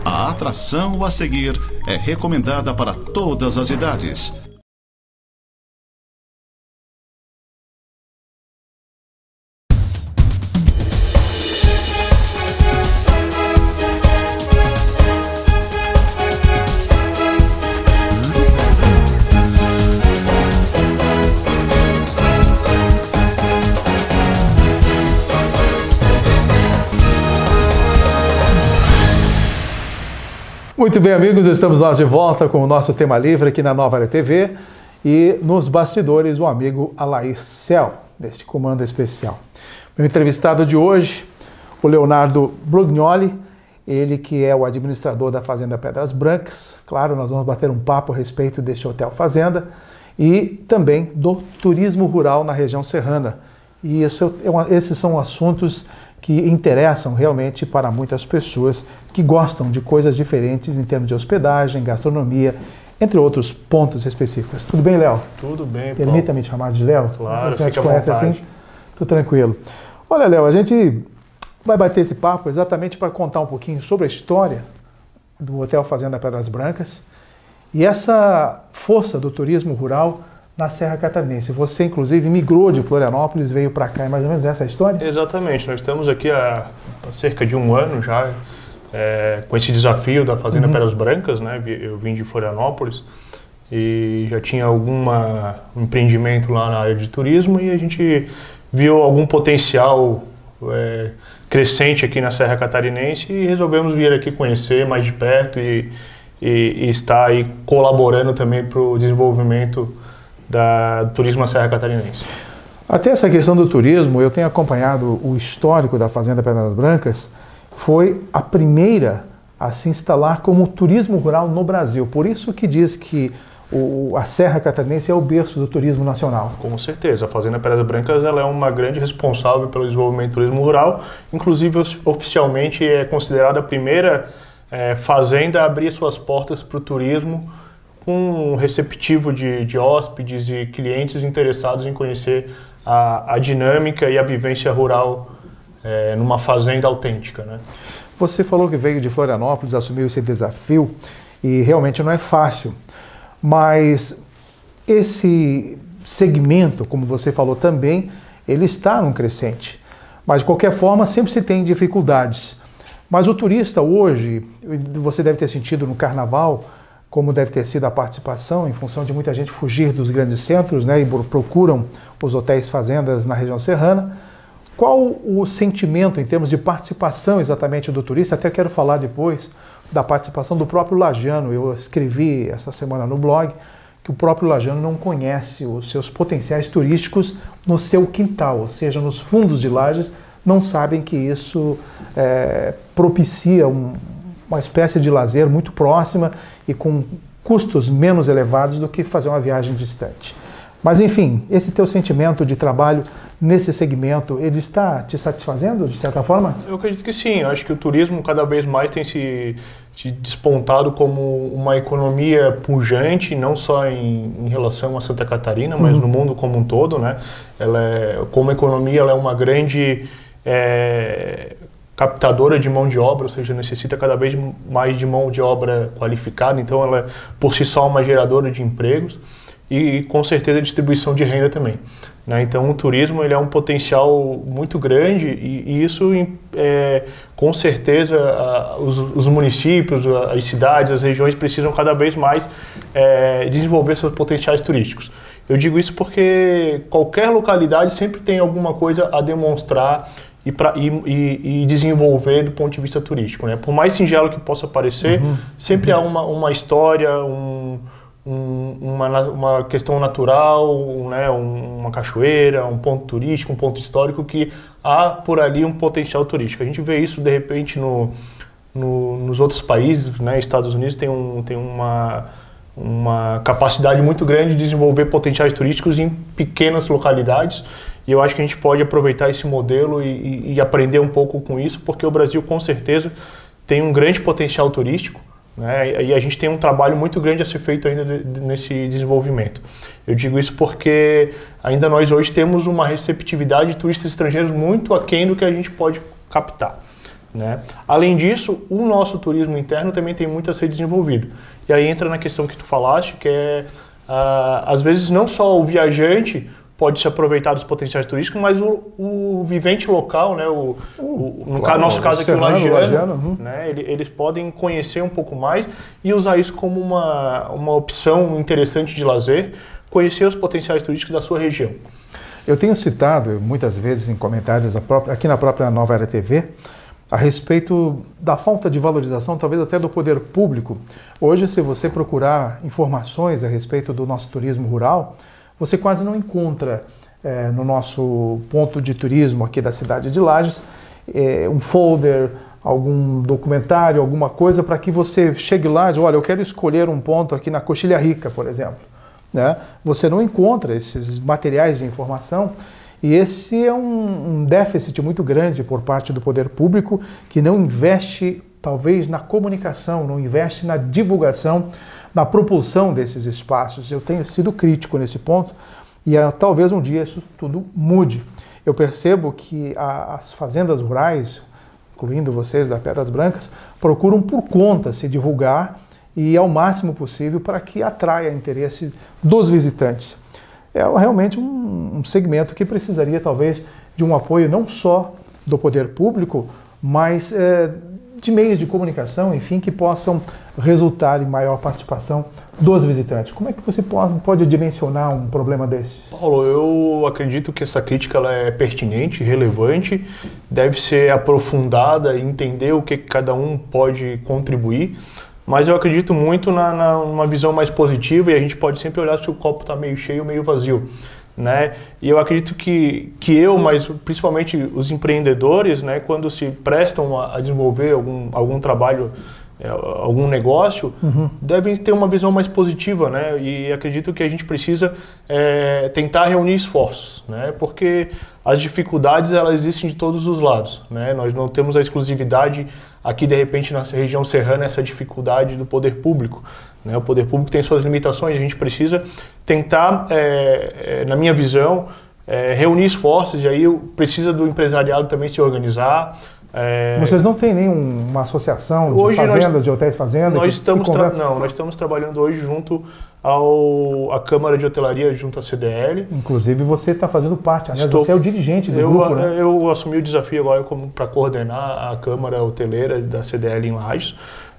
A atração a seguir é recomendada para todas as idades. Muito bem, amigos, estamos nós de volta com o nosso tema livre aqui na Nova Era TV e nos bastidores o amigo Alair Cel, deste comando especial. Meu entrevistado de hoje, o Leonardo Brugnoli, ele que é o administrador da Fazenda Pedras Brancas. Claro, nós vamos bater um papo a respeito deste Hotel Fazenda e também do turismo rural na região serrana. E esses são assuntos que interessam realmente para muitas pessoas que gostam de coisas diferentes em termos de hospedagem, gastronomia, entre outros pontos específicos. Tudo bem, Léo? Tudo bem, Paulo. Permita-me te chamar de Léo. Claro, você fica te conhece à vontade. assim? Tudo tranquilo. Olha, Léo, a gente vai bater esse papo exatamente para contar um pouquinho sobre a história do Hotel Fazenda Pedras Brancas e essa força do turismo rural na Serra Catarinense. Você, inclusive, migrou de Florianópolis, veio para cá. É mais ou menos essa a história? Exatamente. Nós estamos aqui há cerca de um ano já com esse desafio da Fazenda Pedras Brancas, né? Eu vim de Florianópolis e já tinha algum empreendimento lá na área de turismo e a gente viu algum potencial crescente aqui na Serra Catarinense e resolvemos vir aqui conhecer mais de perto e estar aí colaborando também para o desenvolvimento do turismo na Serra Catarinense. Até essa questão do turismo, eu tenho acompanhado o histórico da Fazenda Pedras Brancas, foi a primeira a se instalar como turismo rural no Brasil. Por isso que diz que a Serra Catarinense é o berço do turismo nacional. Com certeza, a Fazenda Pedras Brancas ela é uma grande responsável pelo desenvolvimento do turismo rural, inclusive oficialmente é considerada a primeira fazenda a abrir suas portas para o turismo, com um receptivo de hóspedes e clientes interessados em conhecer a dinâmica e a vivência rural numa fazenda autêntica, né? Você falou que veio de Florianópolis, assumiu esse desafio e realmente não é fácil, mas esse segmento, como você falou também, ele está num crescente, mas de qualquer forma sempre se tem dificuldades. Mas o turista hoje, você deve ter sentido no carnaval, como deve ter sido a participação, em função de muita gente fugir dos grandes centros, né, e procuram os hotéis fazendas na região serrana. Qual o sentimento em termos de participação exatamente do turista? Até quero falar depois da participação do próprio lajano. Eu escrevi essa semana no blog que o próprio lajano não conhece os seus potenciais turísticos no seu quintal, ou seja, nos fundos de Lajes, não sabem que isso propicia uma espécie de lazer muito próxima e com custos menos elevados do que fazer uma viagem distante. Mas, enfim, esse teu sentimento de trabalho nesse segmento, ele está te satisfazendo, de certa forma? Eu acredito que sim. Eu acho que o turismo cada vez mais tem se despontado como uma economia pujante, não só em relação a Santa Catarina, mas no mundo como um todo, né? Como economia, ela é uma grande captadora de mão de obra, ou seja, necessita cada vez mais de mão de obra qualificada, então ela é por si só uma geradora de empregos e com certeza distribuição de renda também, né? Então o turismo ele é um potencial muito grande e isso com certeza os municípios, as cidades, as regiões precisam cada vez mais desenvolver seus potenciais turísticos. Eu digo isso porque qualquer localidade sempre tem alguma coisa a demonstrar e desenvolver do ponto de vista turístico, né? Por mais singelo que possa parecer, sempre há uma história, uma questão natural, né? Uma cachoeira, um ponto turístico, um ponto histórico que há por ali um potencial turístico. A gente vê isso de repente nos outros países, né? Estados Unidos tem uma capacidade muito grande de desenvolver potenciais turísticos em pequenas localidades. E eu acho que a gente pode aproveitar esse modelo e aprender um pouco com isso, porque o Brasil, com certeza, tem um grande potencial turístico, né? E a gente tem um trabalho muito grande a ser feito ainda nesse desenvolvimento. Eu digo isso porque ainda nós hoje temos uma receptividade de turistas estrangeiros muito aquém do que a gente pode captar, né? Além disso, o nosso turismo interno também tem muito a ser desenvolvido. E aí entra na questão que tu falaste, que é, às vezes, não só o viajante pode se aproveitar dos potenciais turísticos, mas o vivente local, né? Nosso caso aqui, o lagiano, né? Eles podem conhecer um pouco mais e usar isso como uma opção interessante de lazer, conhecer os potenciais turísticos da sua região. Eu tenho citado muitas vezes em comentários aqui na própria Nova Era TV a respeito da falta de valorização, talvez até do poder público. Hoje, se você procurar informações a respeito do nosso turismo rural, você quase não encontra no nosso ponto de turismo aqui da cidade de Lages um folder, algum documentário, alguma coisa para que você chegue lá e diga, olha, eu quero escolher um ponto aqui na Coxilha Rica, por exemplo. Né? Você não encontra esses materiais de informação e esse é um déficit muito grande por parte do poder público que não investe, talvez, na comunicação, não investe na divulgação, na propulsão desses espaços. Eu tenho sido crítico nesse ponto e talvez um dia isso tudo mude. Eu percebo que as fazendas rurais, incluindo vocês da Pedras Brancas, procuram por conta se divulgar e ao máximo possível para que atraia interesse dos visitantes. É realmente um segmento que precisaria talvez de um apoio não só do poder público, mas de meios de comunicação, enfim, que possam resultar em maior participação dos visitantes. Como é que você pode dimensionar um problema desses? Paulo, eu acredito que essa crítica ela é pertinente, relevante, deve ser aprofundada e entender o que cada um pode contribuir. Mas eu acredito muito numa visão mais positiva e a gente pode sempre olhar se o copo está meio cheio ou meio vazio, né? E eu acredito que mas principalmente os empreendedores, né, quando se prestam a desenvolver algum trabalho, algum negócio, devem ter uma visão mais positiva, né? E acredito que a gente precisa tentar reunir esforços, né? Porque as dificuldades elas existem de todos os lados, né? Nós não temos a exclusividade aqui, de repente, na região serrana, essa dificuldade do poder público, né? O poder público tem suas limitações, a gente precisa tentar, na minha visão, reunir esforços, e aí precisa do empresariado também se organizar. Vocês não têm nenhuma associação de fazendas, de hotéis fazendas? Nós estamos trabalhando hoje junto à Câmara de Hotelaria, junto à CDL. Inclusive você está fazendo parte, aliás, você é o dirigente do grupo, né? Eu assumi o desafio agora para coordenar a Câmara Hoteleira da CDL em Lages.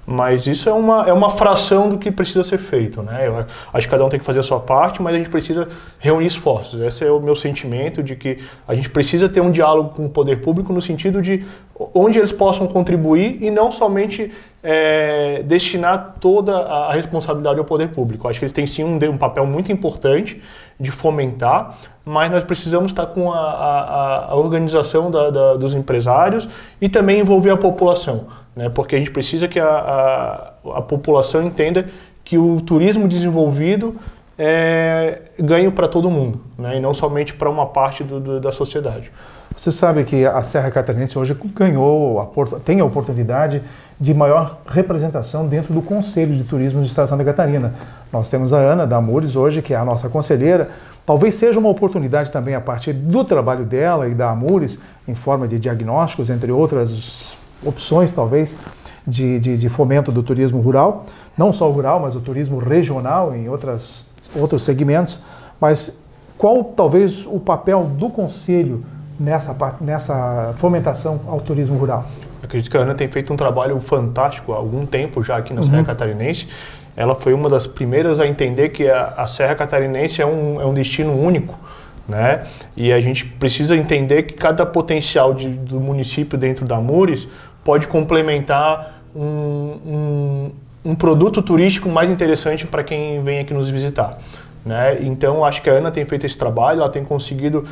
Mas isso é uma fração do que precisa ser feito, né? Eu acho que cada um tem que fazer a sua parte, mas a gente precisa reunir esforços. Esse é o meu sentimento, de que a gente precisa ter um diálogo com o poder público no sentido de onde eles possam contribuir e não somente destinar toda a responsabilidade ao poder público. Eu acho que eles têm sim um papel muito importante de fomentar, mas nós precisamos estar com a organização dos empresários e também envolver a população, né? Porque a gente precisa que a população entenda que o turismo desenvolvido é ganho para todo mundo, né? E não somente para uma parte da sociedade. Você sabe que a Serra Catarinense hoje tem a oportunidade de maior representação dentro do Conselho de Turismo do Estado de Santa Catarina. Nós temos a Ana da Amures hoje, que é a nossa conselheira. Talvez seja uma oportunidade também a partir do trabalho dela e da Amures, em forma de diagnósticos, entre outras opções talvez, de fomento do turismo rural. Não só o rural, mas o turismo regional em outros segmentos. Mas qual talvez o papel do Conselho nessa fomentação ao turismo rural? Acredito que a Ana tem feito um trabalho fantástico há algum tempo já aqui na Serra Catarinense. Ela foi uma das primeiras a entender que a Serra Catarinense é um destino único, né? E a gente precisa entender que cada potencial do município dentro da Amures pode complementar um produto turístico mais interessante para quem vem aqui nos visitar, né? Então, acho que a Ana tem feito esse trabalho, ela tem conseguido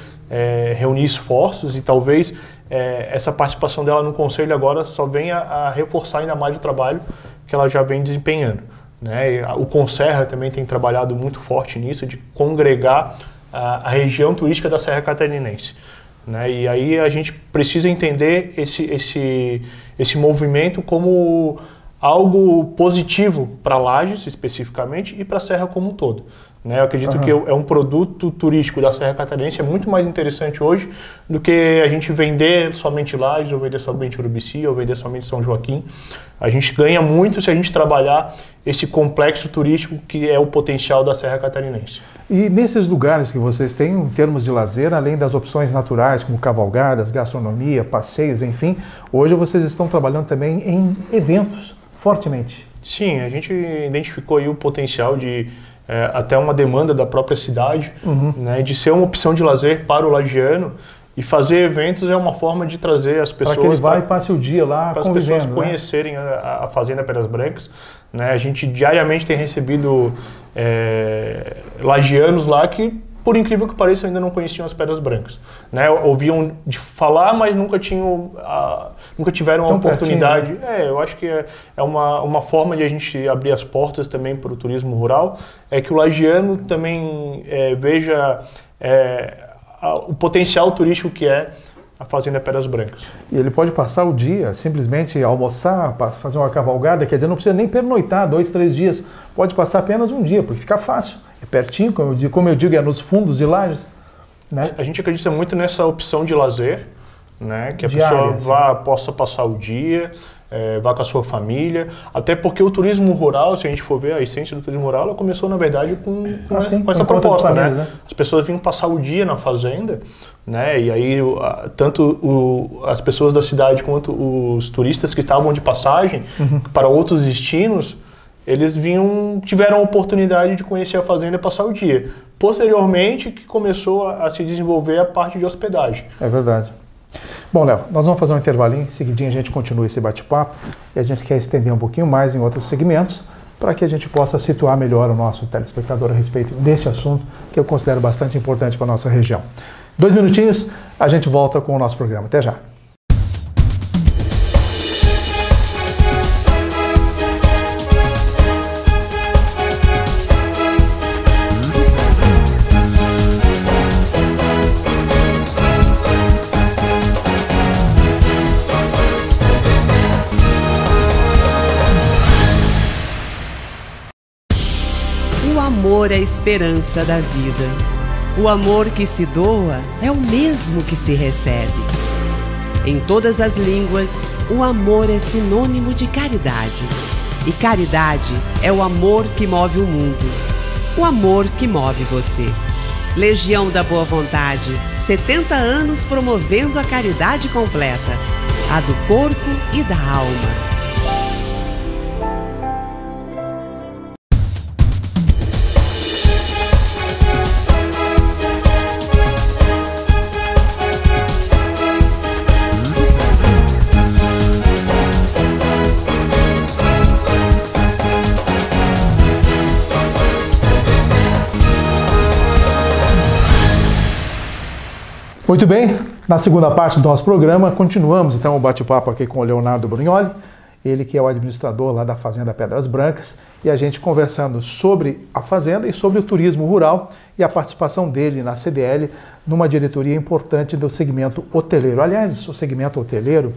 reunir esforços e talvez essa participação dela no Conselho agora só venha a reforçar ainda mais o trabalho que ela já vem desempenhando, né? O Conserra também tem trabalhado muito forte nisso, de congregar a região turística da Serra Catarinense, né? E aí a gente precisa entender esse movimento como algo positivo para Lages especificamente e para a Serra como um todo, né? Eu acredito que é um produto turístico da Serra Catarinense é muito mais interessante hoje do que a gente vender somente Lages, ou vender somente Urubici, ou vender somente São Joaquim. A gente ganha muito se a gente trabalhar esse complexo turístico que é o potencial da Serra Catarinense. E nesses lugares que vocês têm, em termos de lazer, além das opções naturais, como cavalgadas, gastronomia, passeios, enfim, hoje vocês estão trabalhando também em eventos, fortemente. Sim, a gente identificou aí o potencial de até uma demanda da própria cidade, né, de ser uma opção de lazer para o lagiano, e fazer eventos é uma forma de trazer as pessoas... Para que ele vá e passe o dia lá para as pessoas conhecerem a Fazenda Pedras Brancas. Né? A gente diariamente tem recebido lagianos lá que, por incrível que pareça, ainda não conheciam as Pedras Brancas. Né? Ouviam de falar, mas nunca tiveram a oportunidade. Pertinho, né? Eu acho que é uma forma de a gente abrir as portas também para o turismo rural, é que o lagiano também veja o potencial turístico que é a Fazenda Pedras Brancas. E ele pode passar o dia, simplesmente almoçar, fazer uma cavalgada, quer dizer, não precisa nem pernoitar 2, 3 dias, pode passar apenas um dia, porque fica fácil, é pertinho, como eu digo, é nos fundos de Lages. Né? A gente acredita muito nessa opção de lazer, né? Que a pessoa possa passar o dia, vá com a sua família, até porque o turismo rural, se a gente for ver a essência do turismo rural, ela começou na verdade com essa proposta, famílias, né? As pessoas vinham passar o dia na fazenda, né? E aí tanto as pessoas da cidade quanto os turistas que estavam de passagem para outros destinos, eles tiveram a oportunidade de conhecer a fazenda e passar o dia. Posteriormente que começou a se desenvolver a parte de hospedagem. É verdade. Bom, Léo, nós vamos fazer um intervalinho, em seguidinho a gente continua esse bate-papo e a gente quer estender um pouquinho mais em outros segmentos para que a gente possa situar melhor o nosso telespectador a respeito deste assunto que eu considero bastante importante para a nossa região. 2 minutinhos, a gente volta com o nosso programa. Até já! O amor é a esperança da vida. O amor que se doa é o mesmo que se recebe. Em todas as línguas, o amor é sinônimo de caridade. E caridade é o amor que move o mundo. O amor que move você. Legião da Boa Vontade, 70 anos promovendo a caridade completa, a do corpo e da alma. Muito bem, na segunda parte do nosso programa, continuamos então o bate-papo aqui com o Leonardo Brugnoli, ele que é o administrador lá da Fazenda Pedras Brancas, e a gente conversando sobre a fazenda e sobre o turismo rural e a participação dele na CDL numa diretoria importante do segmento hoteleiro. Aliás, o segmento hoteleiro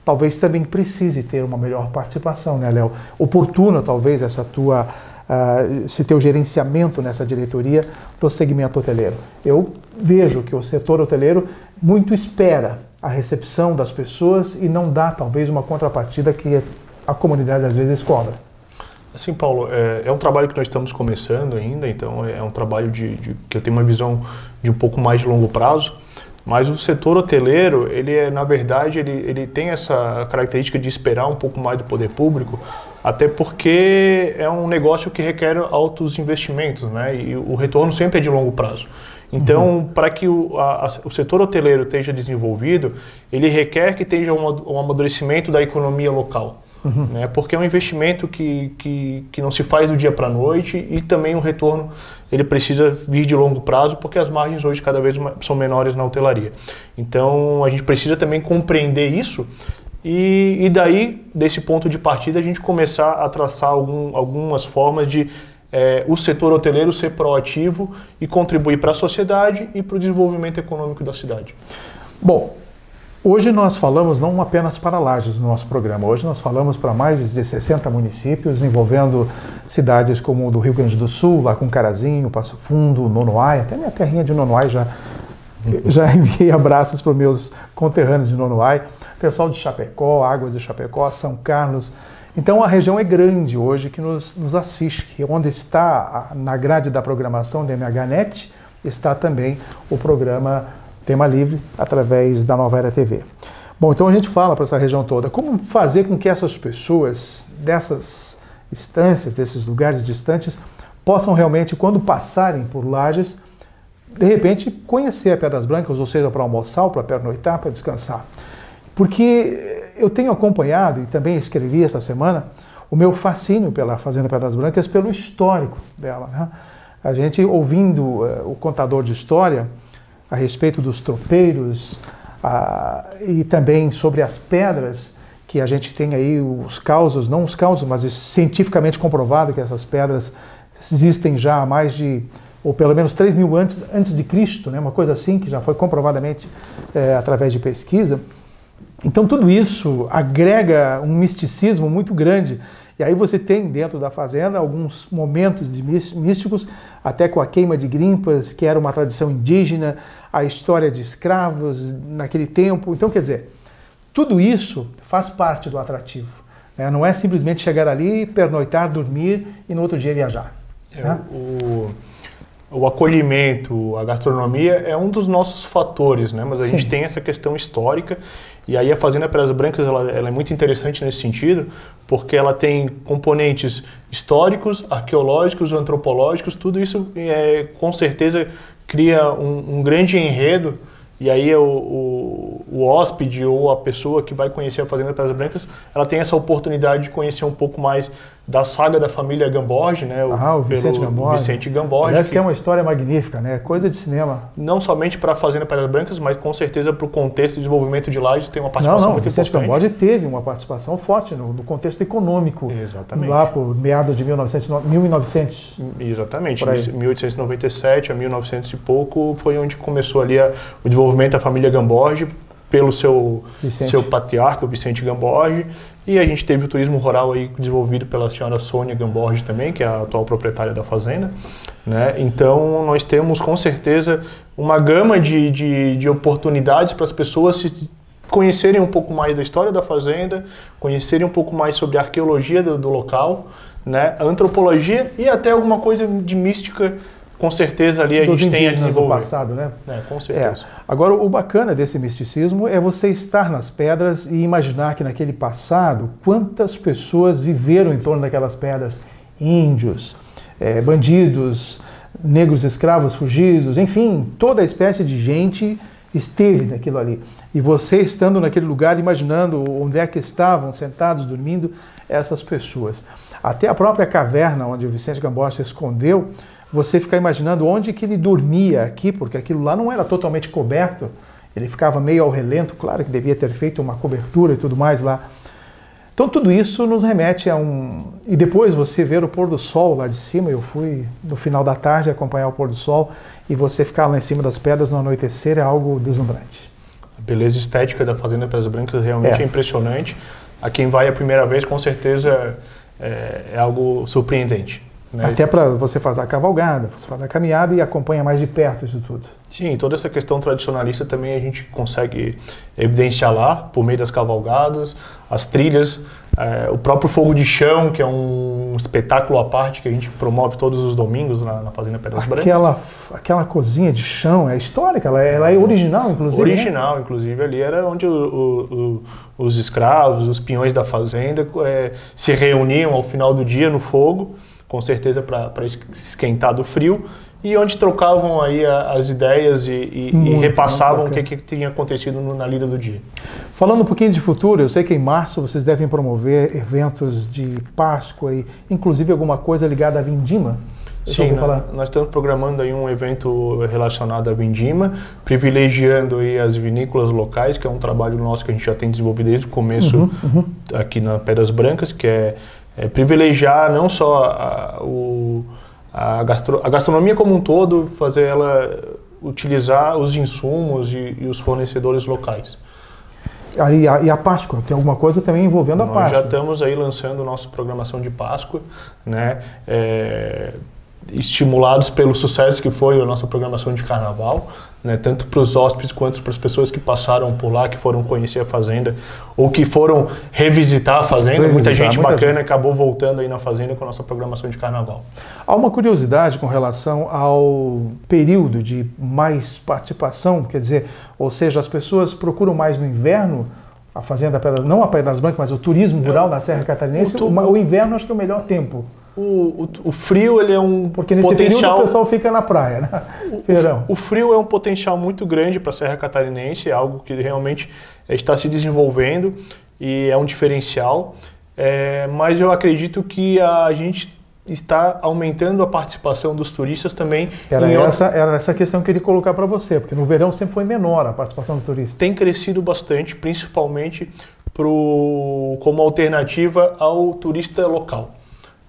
talvez também precise ter uma melhor participação, né, Léo? Oportuna talvez esse teu gerenciamento nessa diretoria do segmento hoteleiro. Eu vejo que o setor hoteleiro muito espera a recepção das pessoas e não dá talvez uma contrapartida que a comunidade às vezes cobra. Assim, Paulo, é um trabalho que nós estamos começando ainda, então é um trabalho que eu tenho uma visão de um pouco mais de longo prazo, mas o setor hoteleiro, na verdade, ele tem essa característica de esperar um pouco mais do poder público, até porque é um negócio que requer altos investimentos, né? E o retorno sempre é de longo prazo. Então, para que o setor hoteleiro esteja desenvolvido, ele requer que tenha um amadurecimento da economia local. Né? Porque é um investimento que não se faz do dia para a noite e também o retorno ele precisa vir de longo prazo, porque as margens hoje cada vez são menores na hotelaria. Então, a gente precisa também compreender isso e daí, desse ponto de partida, a gente começar a traçar algumas formas de o setor hoteleiro ser proativo e contribuir para a sociedade e para o desenvolvimento econômico da cidade. Bom, Hoje nós falamos não apenas para Lages no nosso programa, hoje nós falamos para mais de 60 municípios, envolvendo cidades como o do Rio Grande do Sul, lá com Carazinho, Passo Fundo, Nonoai, até minha terrinha de Nonoai já enviei abraços para os meus conterrâneos de Nonoai, pessoal de Chapecó, Águas de Chapecó, São Carlos. Então a região é grande hoje que nos assiste, que onde está na grade da programação da MHNet, está também o programa Tema Livre, através da Nova Era TV. Bom, então a gente fala para essa região toda, como fazer com que essas pessoas dessas instâncias, desses lugares distantes, possam realmente, quando passarem por Lages, de repente conhecer a Pedras Brancas, ou seja, para almoçar, ou para pernoitar, para descansar. Porque eu tenho acompanhado, e também escrevi essa semana, o meu fascínio pela Fazenda Pedras Brancas, pelo histórico dela, né? A gente, ouvindo o contador de história, a respeito dos tropeiros e também sobre as pedras, que a gente tem aí os causos, não os causos, mas cientificamente comprovado que essas pedras existem já há mais de, ou pelo menos 3.000 antes de Cristo, né? Uma coisa assim, que já foi comprovadamente através de pesquisa. Então tudo isso agrega um misticismo muito grande. E aí você tem dentro da fazenda alguns momentos de místicos, até com a queima de grimpas, que era uma tradição indígena, a história de escravos naquele tempo. Então, quer dizer, tudo isso faz parte do atrativo, né? Não é simplesmente chegar ali, pernoitar, dormir e no outro dia viajar. Né? O acolhimento, a gastronomia é um dos nossos fatores, né? Mas a gente tem essa questão histórica, e aí a Fazenda Pedras Brancas ela é muito interessante nesse sentido, porque ela tem componentes históricos, arqueológicos, antropológicos, tudo isso com certeza cria um grande enredo, e aí o hóspede ou a pessoa que vai conhecer a Fazenda Pedras Brancas, ela tem essa oportunidade de conhecer um pouco mais da saga da família Gamborge, né? O Vicente Gamborge. Vicente Gamborge. Aliás, que é uma história magnífica, né? Coisa de cinema. Não somente para a Fazenda Pedras Brancas, mas com certeza para o contexto de desenvolvimento de Lages tem uma participação muito importante. O Vicente Gamborge teve uma participação forte no contexto econômico. Exatamente. Lá por meados de 1900. Exatamente. 1897 a 1900 e pouco foi onde começou ali o desenvolvimento da família Gamborge pelo seu patriarca, o Vicente Gamborge, e a gente teve o turismo rural aí desenvolvido pela senhora Sônia Gamborge também, que é a atual proprietária da fazenda, né? Então nós temos com certeza uma gama de oportunidades para as pessoas se conhecerem um pouco mais da história da fazenda, conhecerem um pouco mais sobre a arqueologia do local, né? A antropologia e até alguma coisa de mística. Com certeza ali a gente tem a desenvolver. Do passado, né? Com certeza. Agora, o bacana desse misticismo é você estar nas pedras e imaginar que naquele passado, quantas pessoas viveram em torno daquelas pedras. Índios, bandidos, negros escravos fugidos, enfim, toda espécie de gente esteve naquilo ali. E você estando naquele lugar, imaginando onde é que estavam sentados, dormindo, essas pessoas. Até a própria caverna onde o Vicente Gamborge se escondeu, você fica imaginando onde que ele dormia aqui, porque aquilo lá não era totalmente coberto, ele ficava meio ao relento, claro que devia ter feito uma cobertura e tudo mais lá. Então tudo isso nos remete a E depois você ver o pôr do sol lá de cima, eu fui no final da tarde acompanhar o pôr do sol, e você ficar lá em cima das pedras no anoitecer é algo deslumbrante. A beleza estética da Fazenda Pedras Brancas realmente é impressionante. A quem vai a primeira vez, com certeza, é algo surpreendente. Né? Até para você fazer a cavalgada, você faz a caminhada e acompanha mais de perto isso tudo. Sim, toda essa questão tradicionalista também a gente consegue evidenciar lá, por meio das cavalgadas, as trilhas, o próprio fogo de chão, que é um espetáculo à parte que a gente promove todos os domingos na Fazenda Pedras Brancas. Aquela cozinha de chão é histórica, ela é original, inclusive. Original, né? Inclusive, ali era onde os escravos, os peões da fazenda se reuniam ao final do dia no fogo, com certeza para esquentar do frio, e onde trocavam aí as ideias e repassavam o que tinha acontecido na lida do dia. Falando um pouquinho de futuro, eu sei que em março vocês devem promover eventos de Páscoa e inclusive alguma coisa ligada à vindima. Sim, nós estamos programando aí um evento relacionado à vindima, privilegiando aí as vinícolas locais, que é um trabalho nosso que a gente já tem desenvolvido desde o começo aqui na Pedras Brancas, que é privilegiar não só a gastronomia como um todo, fazer ela utilizar os insumos e os fornecedores locais. E a Páscoa, tem alguma coisa também envolvendo a Páscoa? Nós já estamos aí lançando nossa programação de Páscoa, né? Estimulados pelo sucesso que foi a nossa programação de Carnaval, né? Tanto para os hóspedes quanto para as pessoas que passaram por lá, que foram conhecer a fazenda ou que foram revisitar a fazenda. Muita gente bacana acabou voltando aí na fazenda com a nossa programação de Carnaval. Há uma curiosidade com relação ao período de mais participação, quer dizer, ou seja, as pessoas procuram mais no inverno a fazenda, não a Pedras Brancas, mas o turismo rural na Serra Catarinense. O inverno acho que é o melhor tempo. O frio, ele é um porque nesse potencial... período o pessoal fica na praia, né? Verão. O frio é um potencial muito grande para a Serra Catarinense, é algo que realmente está se desenvolvendo e é um diferencial, mas eu acredito que a gente está aumentando a participação dos turistas também. Era essa questão que eu queria colocar para você, porque no verão sempre foi menor a participação do turista. Tem crescido bastante, principalmente como alternativa ao turista local.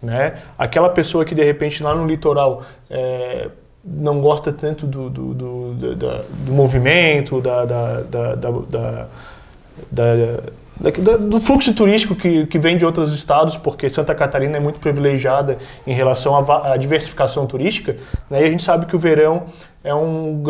Né? Aquela pessoa que de repente lá no litoral não gosta tanto do movimento, do fluxo turístico que vem de outros estados, porque Santa Catarina é muito privilegiada em relação à diversificação turística, né? E a gente sabe que o verão é uma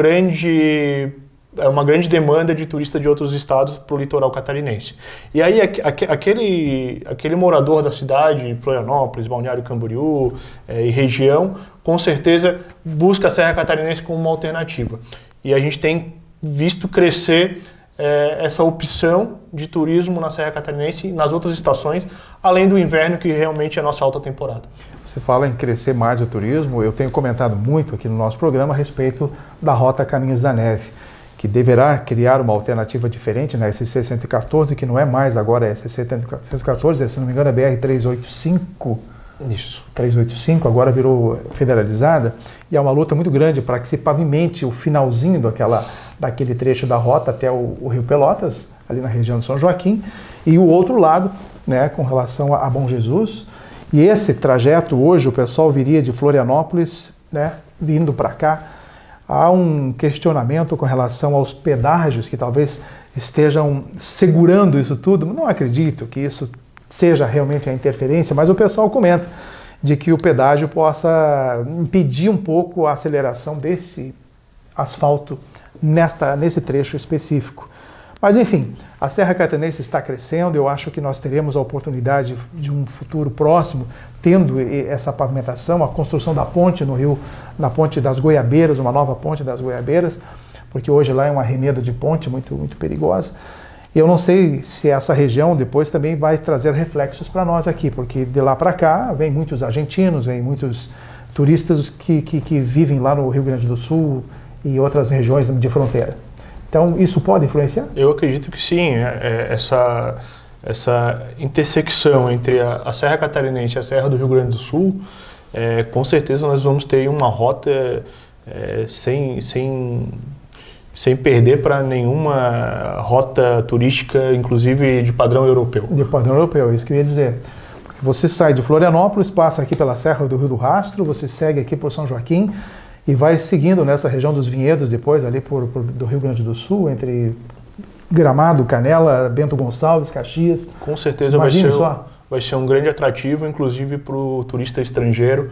grande demanda de turista de outros estados para o litoral catarinense. E aí aquele morador da cidade, Florianópolis, Balneário Camboriú e região, com certeza busca a Serra Catarinense como uma alternativa. E a gente tem visto crescer essa opção de turismo na Serra Catarinense e nas outras estações, além do inverno, que realmente é a nossa alta temporada. Você fala em crescer mais o turismo, eu tenho comentado muito aqui no nosso programa a respeito da Rota Caminhos da Neve, que deverá criar uma alternativa diferente na SC 114, que não é mais agora a SC 114, se não me engano é BR 385. Isso. 385, agora virou federalizada, e é uma luta muito grande para que se pavimente o finalzinho daquele trecho da rota até o Rio Pelotas, ali na região de São Joaquim, e o outro lado, né, com relação a Bom Jesus. E esse trajeto, hoje, o pessoal viria de Florianópolis, né, vindo para cá. Há um questionamento com relação aos pedágios que talvez estejam segurando isso tudo. Não acredito que isso seja realmente a interferência, mas o pessoal comenta de que o pedágio possa impedir um pouco a aceleração desse asfalto nesse trecho específico. Mas enfim, a Serra Catarinense está crescendo, eu acho que nós teremos a oportunidade de um futuro próximo, tendo essa pavimentação, a construção da ponte no rio, na ponte das Goiabeiras, uma nova ponte das Goiabeiras, porque hoje lá é uma arremedo de ponte muito, muito perigosa. E eu não sei se essa região depois também vai trazer reflexos para nós aqui, porque de lá para cá vem muitos argentinos, vem muitos turistas que vivem lá no Rio Grande do Sul e outras regiões de fronteira. Então, isso pode influenciar? Eu acredito que sim. Essa intersecção entre a Serra Catarinense e a Serra do Rio Grande do Sul, com certeza nós vamos ter uma rota sem perder para nenhuma rota turística, inclusive de padrão europeu. De padrão europeu, é isso que eu ia dizer. Porque você sai de Florianópolis, passa aqui pela Serra do Rio do Rastro, você segue aqui por São Joaquim, e vai seguindo nessa região dos vinhedos depois, ali do Rio Grande do Sul, entre Gramado, Canela, Bento Gonçalves, Caxias. Com certeza vai ser um grande atrativo, inclusive para o turista estrangeiro.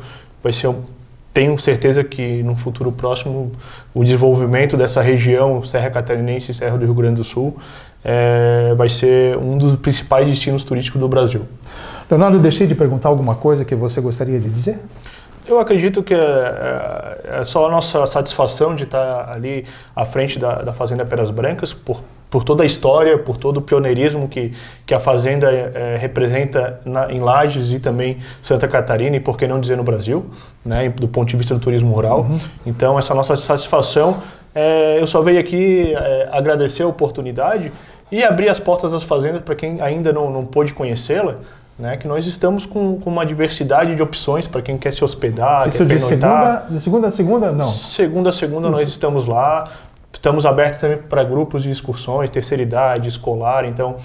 Tenho certeza que no futuro próximo o desenvolvimento dessa região, Serra Catarinense e Serra do Rio Grande do Sul, vai ser um dos principais destinos turísticos do Brasil. Leonardo, eu deixei de perguntar alguma coisa que você gostaria de dizer? Eu acredito que é só a nossa satisfação de estar ali à frente da Fazenda Pedras Brancas, por toda a história, por todo o pioneirismo que a Fazenda representa em Lages e também Santa Catarina, e por que não dizer no Brasil, né, do ponto de vista do turismo rural. Uhum. Então, essa nossa satisfação, eu só veio aqui agradecer a oportunidade e abrir as portas das fazendas para quem ainda não pôde conhecê-la, né, que nós estamos com uma diversidade de opções para quem quer se hospedar, isso quer pernoitar. De segunda a segunda, não? Segunda a segunda nós estamos lá. Estamos abertos também para grupos de excursões, terceira idade, escolar, então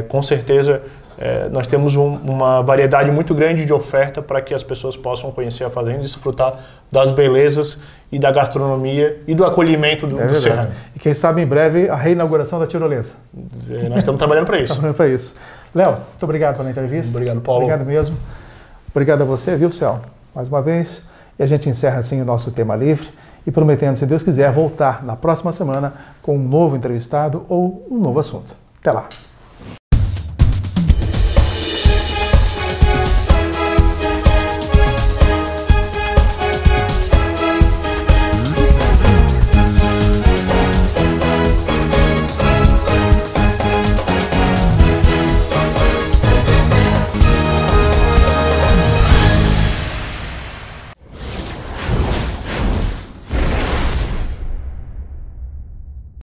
com certeza nós temos uma variedade muito grande de oferta para que as pessoas possam conhecer a fazenda e desfrutar das belezas e da gastronomia e do acolhimento do serrano. E quem sabe em breve a reinauguração da tirolesa. Nós estamos trabalhando para isso. Estamos trabalhando para isso. Léo, muito obrigado pela entrevista. Obrigado, Paulo. Obrigado mesmo. Obrigado a você, viu, Céu? Mais uma vez. E a gente encerra assim o nosso tema livre e prometendo, se Deus quiser, voltar na próxima semana com um novo entrevistado ou um novo assunto. Até lá.